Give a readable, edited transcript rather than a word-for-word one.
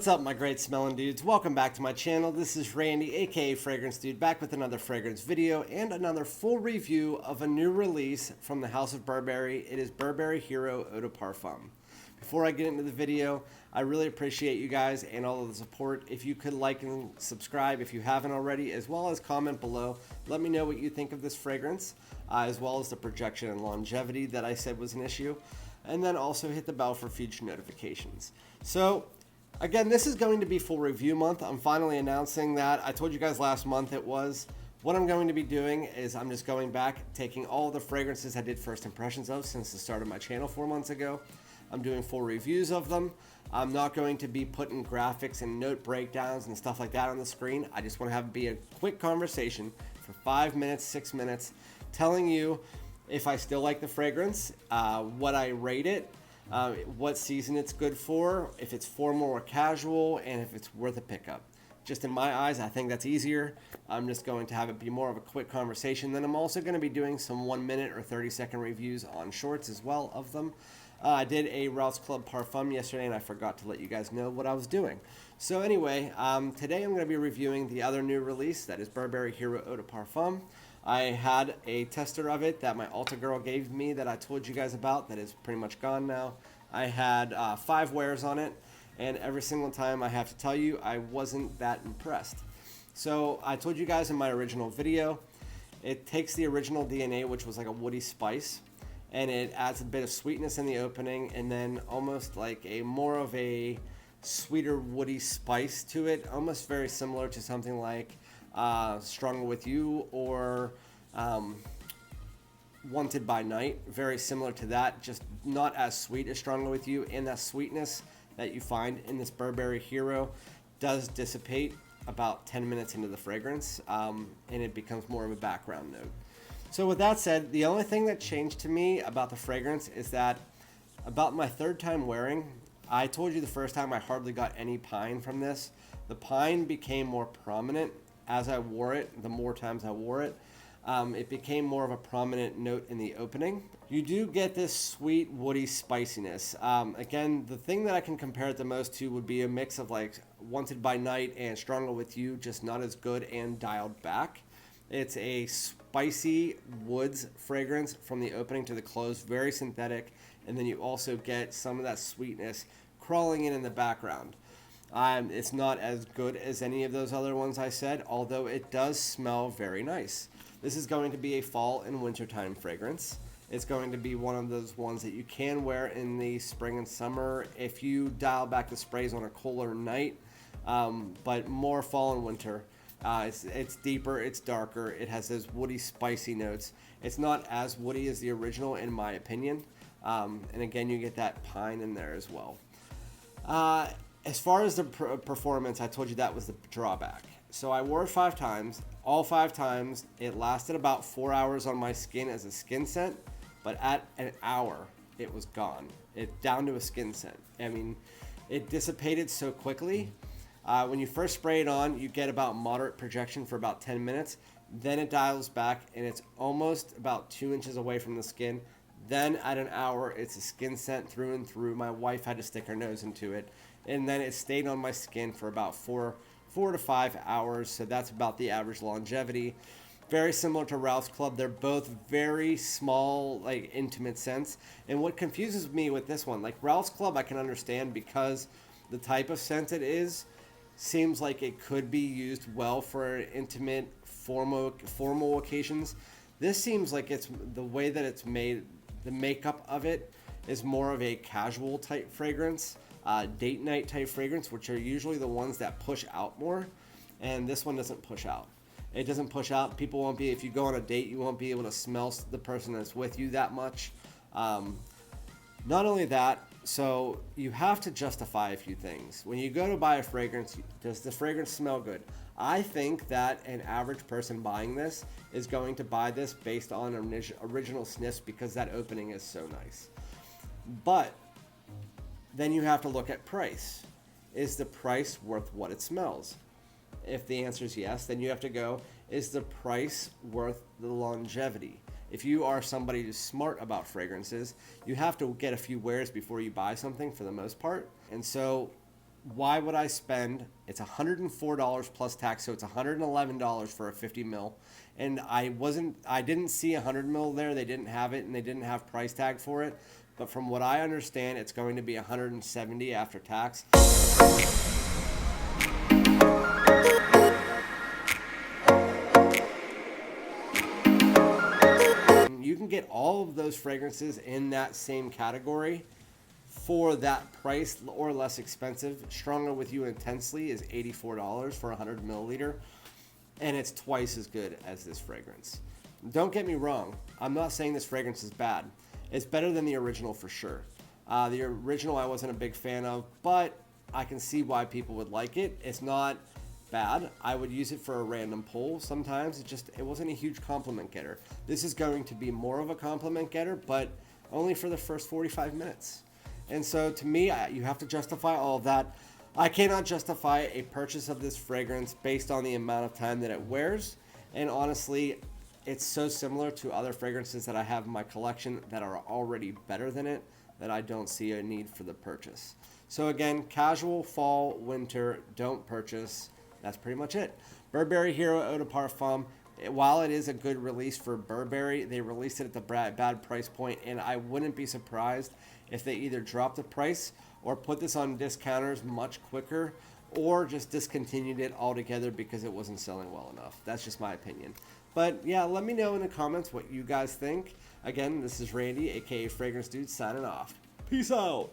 up, my great smelling dudes? Welcome back to my channel. This is Randy, aka Fragrance Dude, back with another fragrance video and another full review of a new release from the House of Burberry. It is Burberry Hero Eau De Parfum. Before I get into the video, I really appreciate you guys and all of the support. If you could like and subscribe if you haven't already, as well as comment below. Let me know what you think of this fragrance, as well as the projection and longevity that I said was an issue. And then also hit the bell for future notifications. So, again, this is going to be full review month. I'm finally announcing that. I told you guys last month it was. What I'm going to be doing is I'm just going back, taking all the fragrances I did first impressions of since the start of my channel 4 months ago. I'm doing full reviews of them. I'm not going to be putting graphics and note breakdowns and stuff like that on the screen. I just want to have it be a quick conversation for 5 minutes, 6 minutes, telling you if I still like the fragrance, what I rate it, what season it's good for, if it's formal or casual, and if it's worth a pickup. Just in my eyes, I think that's easier. I'm just going to have it be more of a quick conversation. Then I'm also going to be doing some 1 minute or 30-second reviews on shorts as well of them. I did a Ralph's Club Parfum yesterday, and I forgot to let you guys know what I was doing. So anyway, today I'm going to be reviewing the other new release, that is Burberry Hero Eau De Parfum. I had a tester of it that my Ulta girl gave me that I told you guys about that is pretty much gone now. I had 5 wears on it, and every single time I have to tell you, I wasn't that impressed. So I told you guys in my original video, it takes the original DNA, which was like a woody spice, and it adds a bit of sweetness in the opening, and then almost like a more of a sweeter woody spice to it, almost very similar to something like Stronger With You or Wanted by Night. Very similar to that, just not as sweet as Stronger With You, and that sweetness that you find in this Burberry Hero does dissipate about 10 minutes into the fragrance, and it becomes more of a background note. So with that said, the only thing that changed to me about the fragrance is that about my 3rd time wearing, I told you the first time I hardly got any pine from this. The pine became more prominent as I wore it, the more times I wore it. It became more of a prominent note in the opening. You do get this sweet, woody spiciness. Again, the thing that I can compare it the most to would be a mix of like Wanted by Night and Stronger With You, just not as good and dialed back. It's a spicy woods fragrance from the opening to the close, very synthetic, and then you also get some of that sweetness crawling in the background. It's not as good as any of those other ones I said, although it does smell very nice. This is going to be a fall and wintertime fragrance. It's going to be one of those ones that you can wear in the spring and summer if you dial back the sprays on a cooler night, but more fall and winter. It's deeper, it's darker, it has those woody, spicy notes. It's not as woody as the original, in my opinion. And again, you get that pine in there as well. As far as the performance, I told you that was the drawback. So I wore it 5 times. All 5 times, it lasted about 4 hours on my skin as a skin scent, but at an hour, it was gone. It's down to a skin scent. I mean, it dissipated so quickly. When you first spray it on, you get about moderate projection for about 10 minutes. Then it dials back, and it's almost about 2 inches away from the skin. Then at an hour, it's a skin scent through and through. My wife had to stick her nose into it. And then it stayed on my skin for about 4 to 5 hours. So that's about the average longevity. Very similar to Ralph's Club. They're both very small, like intimate scents. And what confuses me with this one, like Ralph's Club, I can understand because the type of scent it is seems like it could be used well for intimate, formal occasions. This seems like it's the way that it's made, the makeup of it is more of a casual type fragrance, date night type fragrance, which are usually the ones that push out more. And this one doesn't push out. It doesn't push out. People won't be, if you go on a date, you won't be able to smell the person that's with you that much. Not only that, so you have to justify a few things. When you go to buy a fragrance, does the fragrance smell good? I think that an average person buying this is going to buy this based on original sniffs because that opening is so nice. But then you have to look at price. Is the price worth what it smells? If the answer is yes, then you have to go, is the price worth the longevity? If you are somebody who's smart about fragrances, you have to get a few wears before you buy something for the most part. And so why would I spend? It's $104 plus tax, so it's $111 for a 50 mil. And I didn't see 100 mil there. They didn't have it, and they didn't have price tag for it. But from what I understand, it's going to be $170 after tax. You can get all of those fragrances in that same category for that price or less expensive. Stronger With You Intensely is $84 for 100 milliliter, and it's twice as good as this fragrance. Don't get me wrong, I'm not saying this fragrance is bad. It's better than the original for sure. The original I wasn't a big fan of, but I can see why people would like it. It's not bad. I would use it for a random pull sometimes. It wasn't a huge compliment getter. This is going to be more of a compliment getter, but only for the first 45 minutes. And so to me, you have to justify all of that. I cannot justify a purchase of this fragrance based on the amount of time that it wears. And honestly, it's so similar to other fragrances that I have in my collection that are already better than it that I don't see a need for the purchase. So again, casual, fall, winter, don't purchase. That's pretty much it. Burberry Hero Eau De Parfum. While it is a good release for Burberry, they released it at the bad price point, and I wouldn't be surprised if they either drop the price or put this on discounters much quicker, or just discontinued it altogether because it wasn't selling well enough. That's just my opinion. But yeah, let me know in the comments what you guys think. Again, this is Randy, aka Fragrance Dude, signing off. Peace out.